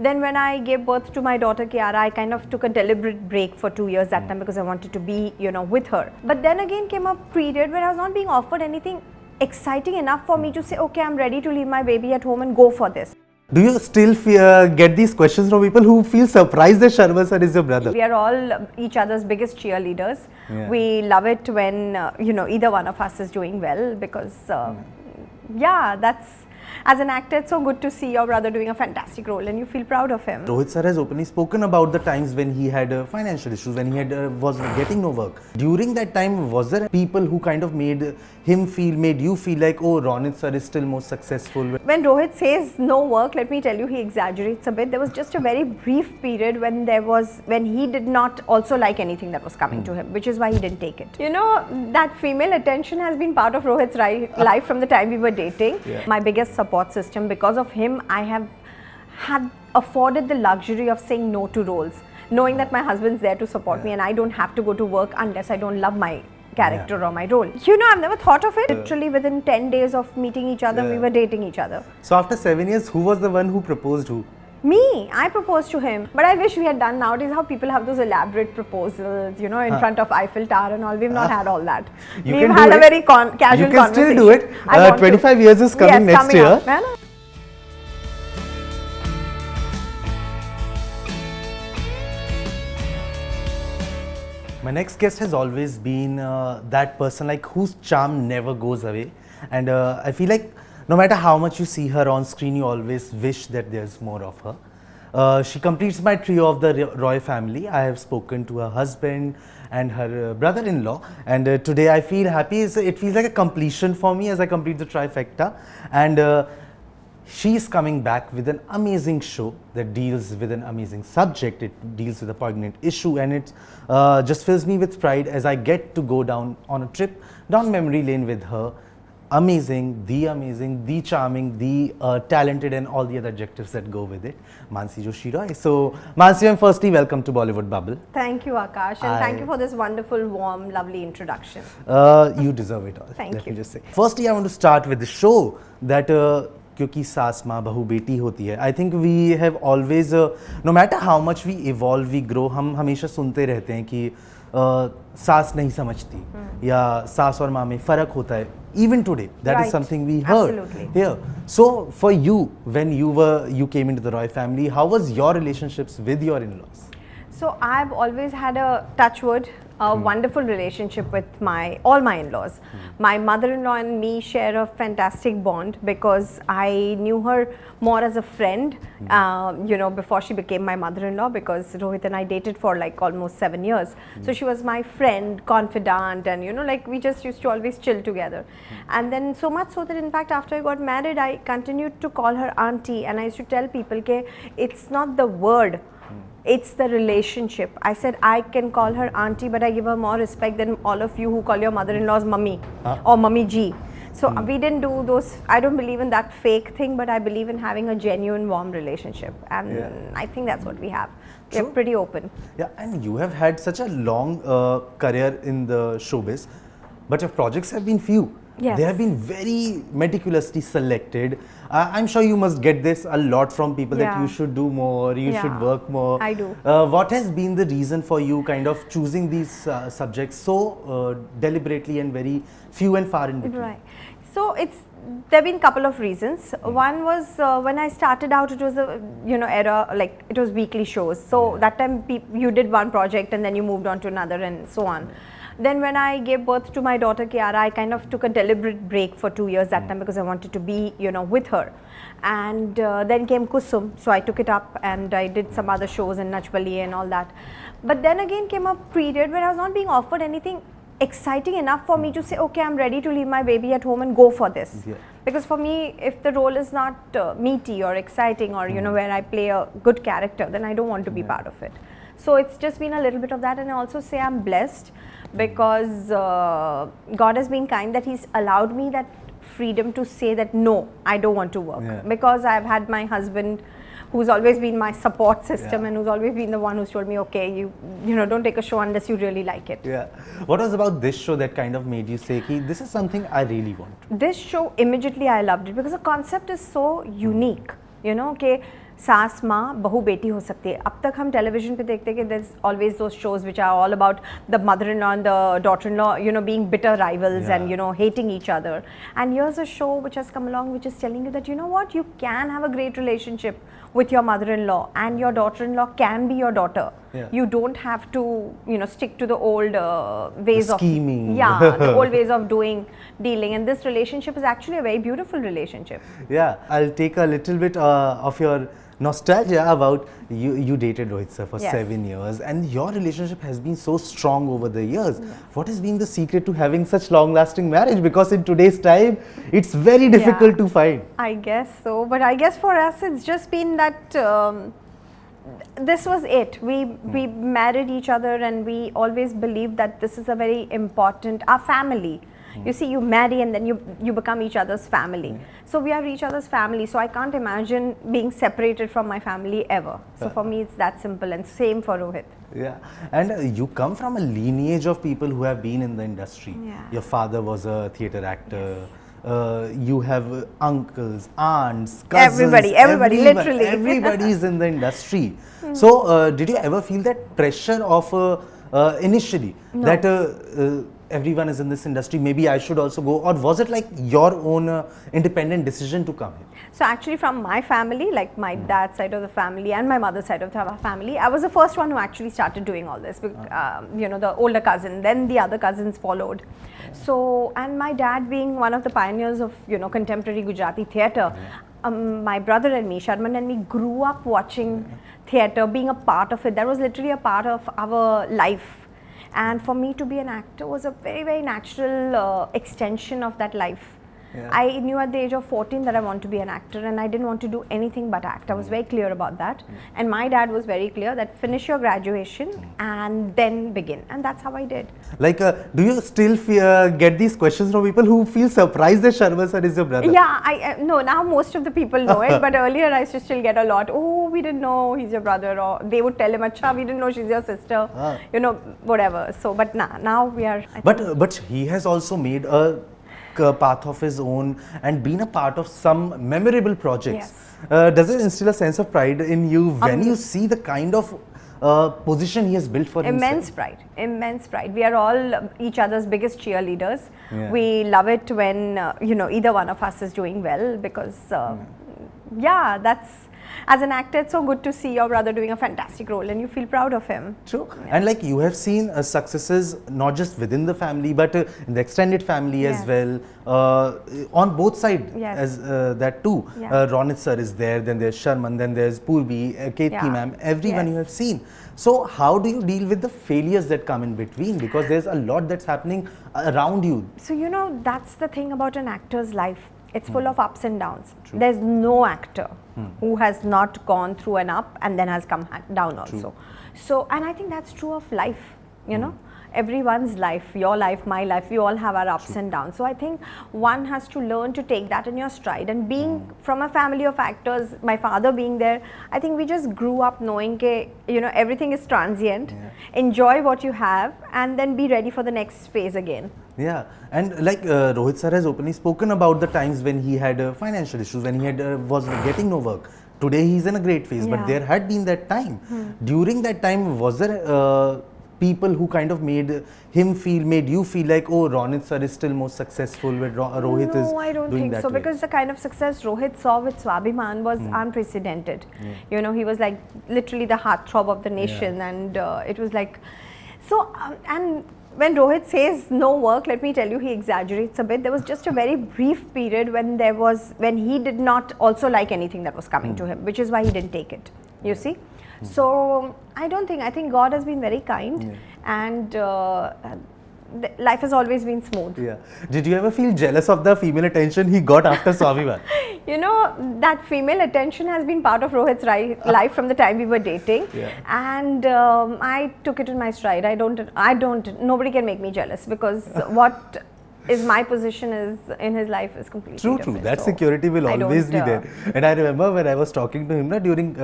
Then when I gave birth to my daughter Kiara, I kind of took a deliberate break for 2 years that time because I wanted to be, with her. But then again came a period where I was not being offered anything exciting enough for me to say, okay, I'm ready to leave my baby at home and go for this. Do you still get these questions from people who feel surprised that Sharman sir is your brother? We are all each other's biggest cheerleaders. Yeah. We love it when, either one of us is doing well because, that's... As an actor, it's so good to see your brother doing a fantastic role and you feel proud of him. Rohit sir has openly spoken about the times when he had financial issues, when he was getting no work. During that time, was there people who kind of made you feel like, oh, Ronit sir is still more successful? When Rohit says no work, let me tell you, he exaggerates a bit. There was just a very brief period when he did not also like anything that was coming to him, which is why he didn't take it. That female attention has been part of Rohit's life from the time we were dating. Yeah. My biggest support system. Because of him, I have had afforded the luxury of saying no to roles, knowing that my husband's there to support me and I don't have to go to work unless I don't love my character or my role. I've never thought of it. Literally within 10 days of meeting each other, we were dating each other. So after 7 years, who was the one who proposed who? Me. I proposed to him. But I wish we had done nowadays how people have those elaborate proposals, in front of Eiffel Tower and all. We've not had all that. We've had a very casual conversation. You can still do it. 25 years is coming next year. Up. My next guest has always been that person whose charm never goes away, and I feel like no matter how much you see her on screen, you always wish that there's more of her. She completes my trio of the Roy family. I have spoken to her husband and her brother-in-law, and today I feel happy. It feels like a completion for me as I complete the trifecta, and she is coming back with an amazing show that deals with an amazing subject. It deals with a poignant issue, and it just fills me with pride as I get to go down on a trip down memory lane with her. Amazing, the charming, the talented, and all the other adjectives that go with it, Manasi Joshi Roy. So, Manasi ma'am, firstly, welcome to Bollywood Bubble. Thank you, Akash, and thank you for this wonderful, warm, lovely introduction. You deserve it all. Thank you. Let me just say. Firstly, I want to start with the show that Kyunki Saas maa Bahu Beti hoti hai. I think we have always, no matter how much we evolve, we grow, हम हमेशा सुनते रहते हैं कि सास नहीं समझती या सास और माँ में फर्क होता है. Even today, that is something we heard. Absolutely. here. So, for you, when you came into the Roy family, how was your relationships with your in-laws? So I've always had a wonderful relationship with all my in-laws. My mother-in-law and me share a fantastic bond because I knew her more as a friend, before she became my mother-in-law, because Rohit and I dated for almost 7 years. So she was my friend, confidant, and we just used to always chill together. And then so much so that in fact after I got married, I continued to call her auntie, and I used to tell people that it's not the word, it's the relationship. I said I can call her auntie, but I give her more respect than all of you who call your mother-in-law's mummy or mummy G. So we didn't do those. I don't believe in that fake thing, but I believe in having a genuine, warm relationship, and I think that's what we have. We're pretty open. Yeah, and you have had such a long career in the showbiz, but your projects have been few. Yes. They have been very meticulously selected. I'm sure you must get this a lot from people that you should do more, you should work more. I do. What has been the reason for you kind of choosing these subjects so deliberately and very few and far in between? Right. So there have been a couple of reasons. One was when I started out, it was a era it was weekly shows. So that time you did one project and then you moved on to another and so on. Then when I gave birth to my daughter Kiara, I kind of took a deliberate break for 2 years that time because I wanted to be, with her. And then came Kusum, so I took it up and I did some other shows in Nachbali and all that. But then again came a period where I was not being offered anything exciting enough for me to say, okay, I'm ready to leave my baby at home and go for this. Yeah. Because for me, if the role is not meaty or exciting or, where I play a good character, then I don't want to be part of it. So it's just been a little bit of that, and I also say I'm blessed because God has been kind that He's allowed me that freedom to say that no, I don't want to work, because I've had my husband who's always been my support system and who's always been the one who's told me, okay, you don't take a show unless you really like it. Yeah. What was about this show that kind of made you say, this is something I really want? This show, immediately I loved it because the concept is so unique, okay. सास माँ बहू बेटी हो सकती है. अब तक हम television पे देखते हैं कि there's always those shows which are all about the mother-in-law and the daughter-in-law, you know, being bitter rivals and, you know, hating each other. And here's a show which has come along which is telling you that, you know what, you can have a great relationship with your mother-in-law and your daughter-in-law can be your daughter. You don't have to, you know, stick to the old ways of scheming. the old ways of doing dealing. And this relationship is actually a very beautiful relationship. Yeah, I'll take a little bit of your nostalgia about you dated Rohit sir for 7 years and your relationship has been so strong over the years. What has been the secret to having such long lasting marriage? Because in today's time it's very difficult to find. I guess so, but I guess for us it's just been that this was it. We married each other and we always believed that this is a very important, our family. You see, you marry and then you become each other's family. So we are each other's family. So I can't imagine being separated from my family ever. So for me, it's that simple, and same for Rohit. Yeah, and you come from a lineage of people who have been in the industry. Your father was a theatre actor. You have uncles, aunts, cousins. Everybody, literally. Everybody is in the industry. So, did you ever feel that pressure of initially that everyone is in this industry, maybe I should also go, or was it like your own independent decision to come here? So actually from my family, like my dad's side of the family and my mother's side of the family, I was the first one who actually started doing all this. You know, the older cousin, then the other cousins followed. So, and my dad being one of the pioneers of, you know, contemporary Gujarati theatre, my brother and me, Sharman and me, grew up watching theatre, being a part of it. That was literally a part of our life. And for me to be an actor was a very, very natural extension of that life. I knew at the age of 14 that I want to be an actor and I didn't want to do anything but act. I was very clear about that. And my dad was very clear that finish your graduation and then begin. And that's how I did. Like, do you still get these questions from people who feel surprised that Sharma sir is your brother? Yeah, no, now most of the people know it. But earlier I used to still get a lot, oh, we didn't know he's your brother. Or they would tell him, acha, we didn't know she's your sister. You know, whatever. So, but now we are. But he has also made a path of his own and been a part of some memorable projects. Does it instill a sense of pride in you when you see the kind of position he has built for himself? Immense pride. We are all each other's biggest cheerleaders. We love it when you know, either one of us is doing well, because that's, as an actor, it's so good to see your brother doing a fantastic role and you feel proud of him. True. And like you have seen successes not just within the family but in the extended family as well, on both sides as that too. Ronit sir is there, then there's Sharman, then there's Purvi, Ketki ma'am, everyone you have seen. So how do you deal with the failures that come in between, because there's a lot that's happening around you? So you know, that's the thing about an actor's life. It's full of ups and downs. There's no actor who has not gone through an up and then has come down also. So, and I think that's true of life, you know. Everyone's life, your life, my life, we all have our ups and downs. So I think one has to learn to take that in your stride. And being from a family of actors, my father being there, I think we just grew up knowing that, you know, everything is transient. Enjoy what you have and then be ready for the next phase again. Yeah, and like Rohit sir has openly spoken about the times when he had financial issues, when he had was getting no work. Today he's in a great phase, but there had been that time. During that time, was there people who kind of made you feel like, oh, Ronit sir is still more successful with Rohit is doing that? No, I don't think so, because the kind of success Rohit saw with Swabhiman was unprecedented. You know, he was like literally the heartthrob of the nation, and it was like, so, and when Rohit says no work, let me tell you, he exaggerates a bit. There was just a very brief period when he did not also like anything that was coming to him, which is why he didn't take it, you see. So I think God has been very kind, and life has always been smooth. Yeah. Did you ever feel jealous of the female attention he got after Swabhiman? You know, that female attention has been part of Rohit's life from the time we were dating, and I took it in my stride. Nobody can make me jealous, because is my position is in his life is completely True, different. that So security will I always don't, be there. And I remember when I was talking to him during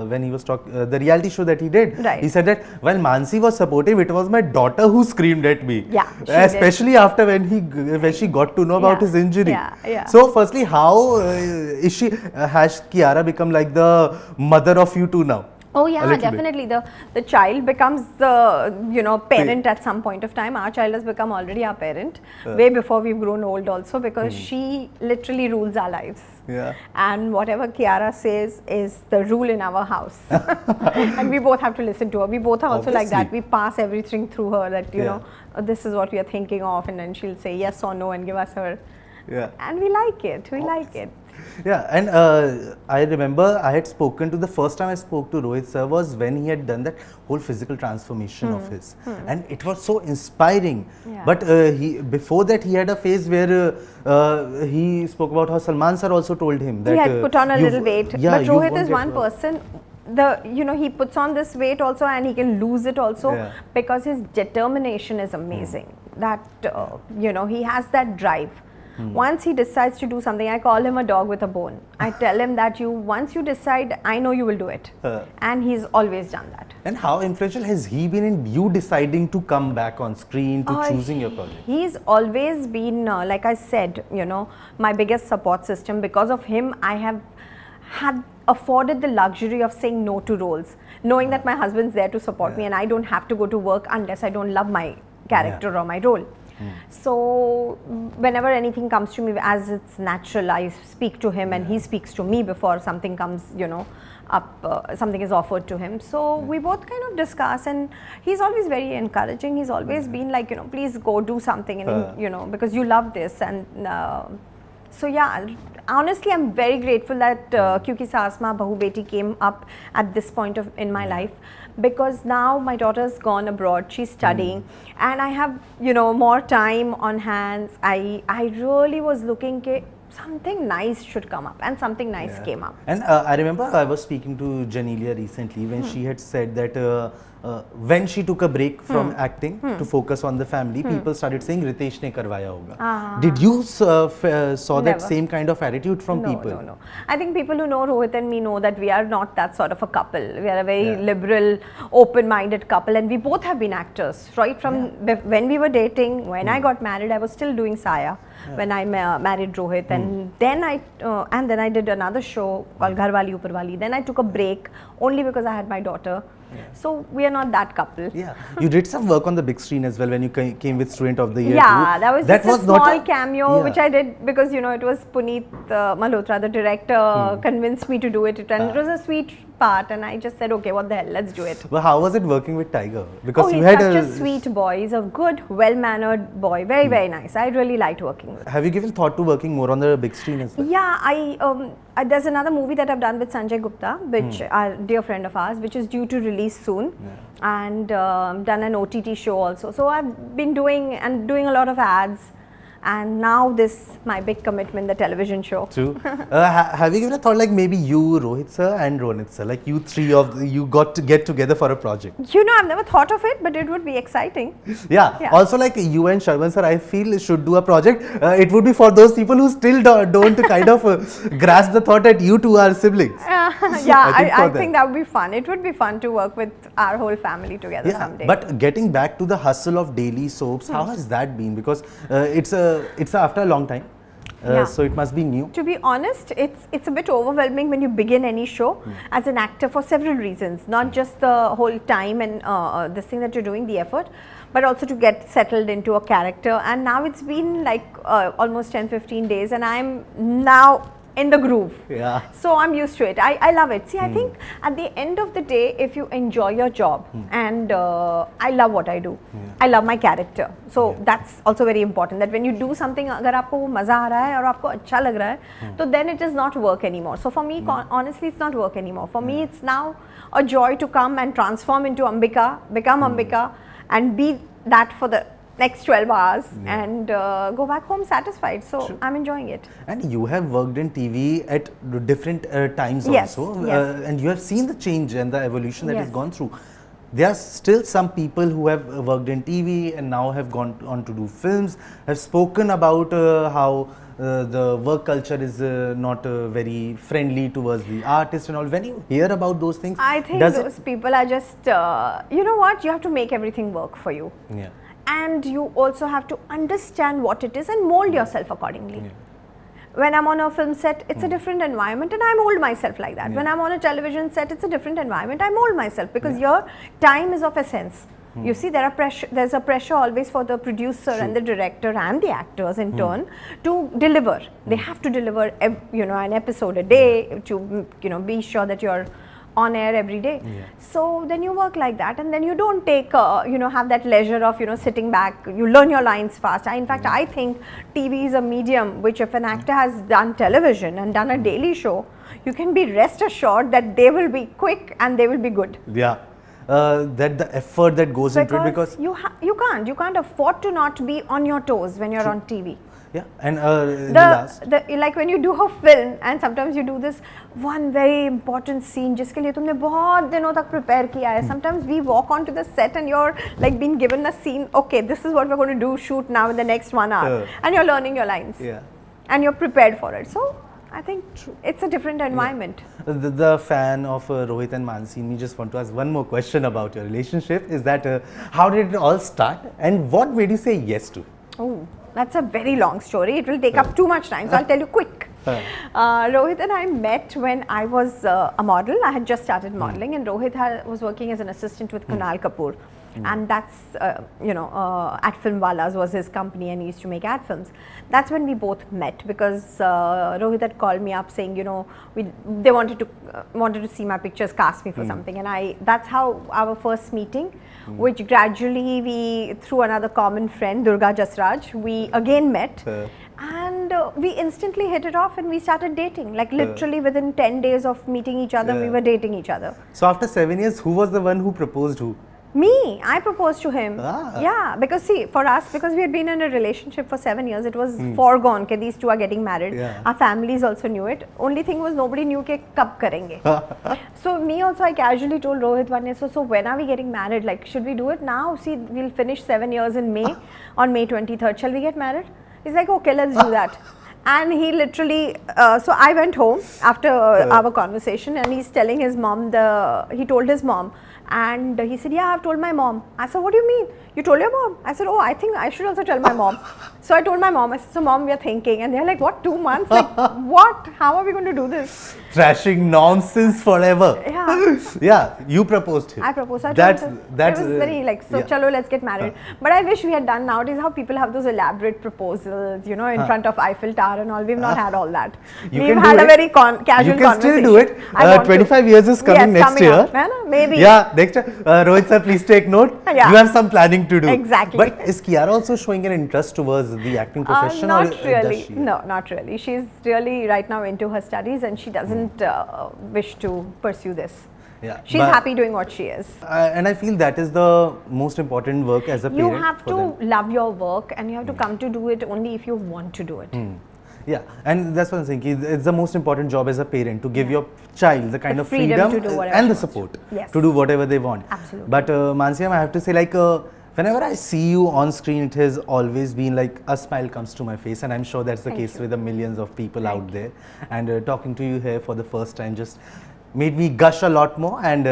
when he was the reality show that he did, Right. he said that while Manasi was supportive, it was my daughter who screamed at me. Yeah, she especially after when she got to know about Yeah, his injury. yeah. So firstly, how is she has Kiara become like the mother of you two now? Oh A yeah, little bit. definitely. The child becomes the parent at some point of time. Our child has become already our parent way before we've grown old also, because she literally rules our lives. Yeah. And whatever Kiara says is the rule in our house. And we both have to listen to her. We both are also like that. Obviously. We pass everything through her, that you Yeah. know, this is what we are thinking of, and then she'll say yes or no and give us her. Yeah. And we like it. We like it. Yeah, and I remember I had spoken to, the first time I spoke to Rohit sir was when he had done that whole physical transformation of his, and it was so inspiring. Yeah. But before that he had a phase where he spoke about how Salman sir also told him that He had put on a you've- little weight, yeah, but you Rohit won't is get one well. person. He puts on this weight also, and he can lose it also, Yeah. because his determination is amazing. That he has that drive. Once he decides to do something, I call him a dog with a bone. I tell him that once you decide, I know you will do it, and he's always done that. And how influential has he been in you deciding to come back on screen, to choosing your project? He's always been, like I said, my biggest support system. Because of him, I have had afforded the luxury of saying no to roles, knowing that my husband's there to support me, and I don't have to go to work unless I don't love my character or my role. So whenever anything comes to me as it's natural, I speak to him, and he speaks to me before something comes, up, something is offered to him. So we both kind of discuss, and he's always very encouraging. He's always been like, please go do something, and because you love this. And so yeah, honestly, I'm very grateful that Kyunki Saas Bahu Beti came up at this point in my life, because now my daughter's gone abroad, she's studying, and I have more time on hands. I really was looking at something nice should come up, and something nice came up. And I remember I was speaking to Janelia recently when she had said that when she took a break from acting to focus on the family, people started saying Ritesh ne karwaya hoga. Did you saw that Never. same kind of attitude from people? No. I think people who know Rohit and me know that we are not that sort of a couple. We are a very liberal, open-minded couple, and we both have been actors. Right from when we were dating, when I got married, I was still doing Saya when I married Rohit, and then I did another show called Gharwali Uparwali. Then I took a break only because I had my daughter. So we are not that couple. Yeah, you did some work on the big screen as well when you came with Student of the Year. Yeah, too. that was just a not small cameo which I did because it was Puneet Malhotra, the director, convinced me to do it, and it was a sweet part, and I just said, okay, what the hell, let's do it. Well, how was it working with Tiger? Because He's you had such a sweet boy. He's a good, well-mannered boy. Very, very nice. I really liked working with him. Have you given thought to working more on the big screen as well? Yeah, there's another movie that I've done with Sanjay Gupta, which a dear friend of ours, which is due to release soon, and done an OTT show also. So I've been doing a lot of ads, and now this my big commitment, the television show. True. Have you given a thought like maybe you, Rohit sir and Ronit sir, like you three you got to get together for a project? I've never thought of it, but it would be exciting. Yeah. Also like you and Sharman sir, I feel should do a project. It would be for those people who still don't kind of grasp the thought that you two are siblings. I think that would be fun. It would be fun to work with our whole family together someday. But getting back to the hustle of daily soaps, how has that been? Because it's after a long time. So it must be new. To be honest, it's a bit overwhelming when you begin any show as an actor for several reasons. Not just the whole time and this thing that you're doing, the effort, but also to get settled into a character. And now it's been like almost 10-15 days, and I'm now in the groove. Yeah. So I'm used to it. I love it. See, I think at the end of the day, if you enjoy your job, and I love what I do, I love my character. So that's also very important, that when you do something, अगर आपको वो मजा आ रहा है और आपको अच्छा लग रहा है, तो then it is not work anymore. So for me, honestly, it's not work anymore. For me, it's now a joy to come and transform into Ambika, become Ambika, and be that for the next 12 hours and go back home satisfied. So I'm enjoying it. And you have worked in TV at different times Yes, also, yes. and you have seen the change and the evolution that has gone through. there are still some people who have worked in TV and now have gone on to do films, have spoken about how the work culture is not very friendly towards the artist and all. When you hear about those things, I think those people are just, you know what, you have to make everything work for you. Yeah. And you also have to understand what it is and mold yourself accordingly. Yeah. When I'm on a film set, it's a different environment and I mold myself like that. Yeah. When I'm on a television set, it's a different environment, I mold myself because your time is of essence. You see, there's a pressure always for the producer and the director and the actors in turn to deliver. They have to deliver, an episode a day to, be sure that you're on air every day. Yeah. So then you work like that, and then you don't take, have that leisure of, sitting back. You learn your lines fast. In fact, I think TV is a medium which, if an actor has done television and done a daily show, you can be rest assured that they will be quick and they will be good. Yeah. That the effort that goes into it, because you can't afford to not be on your toes when you're on TV. Yeah, and in the last, like when you do a film and sometimes you do this one very important scene जिसके लिए तुमने बहुत दिनों तक prepare किया है. Sometimes we walk onto the set and you're like being given a scene. Okay, this is what we're going to do. Shoot now in the next 1 hour, and you're learning your lines. Yeah, and you're prepared for it. So I think it's a different environment. Yeah. The fan of Rohit and Manasi, me just want to ask one more question about your relationship. Is that how did it all start, and what made you say yes to? Oh, that's a very long story. It will take up too much time, so I'll tell you quick. Rohit and I met when I was a model. I had just started modeling, and Rohit was working as an assistant with Kunal Kapoor. And that's, at Filmwalas was his company, and he used to make ad films. That's when we both met, because Rohit had called me up saying, they wanted to see my pictures, cast me for something, and that's how our first meeting, which gradually we, through another common friend, Durga Jasraj, we again met. And we instantly hit it off and we started dating. Like literally within 10 days of meeting each other, we were dating each other. So after 7 years, who was the one who proposed who? Me, I proposed to him. Ah. Yeah, because see, for us, because we had been in a relationship for 7 years, it was foregone that these two are getting married. Yeah. Our families also knew it. Only thing was nobody knew ke kab karenge. So me also, I casually told Rohit one day, so when are we getting married? Like, should we do it now? See, we'll finish 7 years in May, on May 23rd. Shall we get married? He's like, okay, let's do that. And he literally, so I went home after our conversation, and he's telling his mom, he told his mom, and he said, yeah, I've told my mom. I said, what do you mean? You told your mom? I said, oh, I think I should also tell my mom. So I told my mom, I said, so mom, we are thinking. And they're like, what, 2 months? Like, what? How are we going to do this? Trashing nonsense forever. Yeah. Yeah, you proposed him. I proposed. That's it was very like, so chalo, let's get married. But I wish we had done nowadays how people have those elaborate proposals, in front of Eiffel Tower and all. We've not had all that. We've had a very casual conversation. You can still do it. 25 years is coming next year. Up, maybe. Yeah, next year. Rohit sir, please take note. Yeah. You have some planning to do. Exactly. But is Kiara also showing an interest towards the acting profession? Not or really. Does she? No, not really. She's really right now into her studies, and she doesn't wish to pursue this. Yeah, she's happy doing what she is. And I feel that is the most important work as a parent. You have to love your work, and you have to come to do it only if you want to do it. Yeah, and that's what I'm saying. It's the most important job as a parent, to give your child the kind of freedom to do and the support to do whatever they want. Absolutely. But Mansi, I have to say, like, whenever I see you on screen, it has always been like a smile comes to my face, and I'm sure that's the case with the millions of people out there. And talking to you here for the first time just made me gush a lot more, and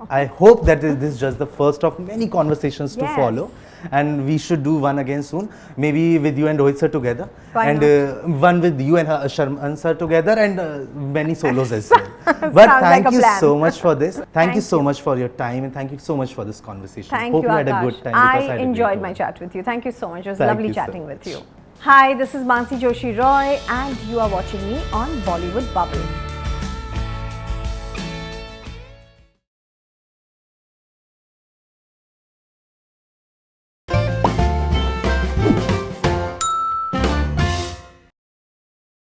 I hope that this is just the first of many conversations to follow, and we should do one again soon, maybe with you and Rohit sir together. Why and one with you and Sharman sir together, and many solos as well. But thank you so much for this. Thank you so much for your time, and thank you so much for this conversation. Hope you had Akash. a good time. I enjoyed my chat with you. Thank you so much. It was lovely chatting with you. Hi, this is Manasi Joshi Roy, and you are watching me on Bollywood Bubble.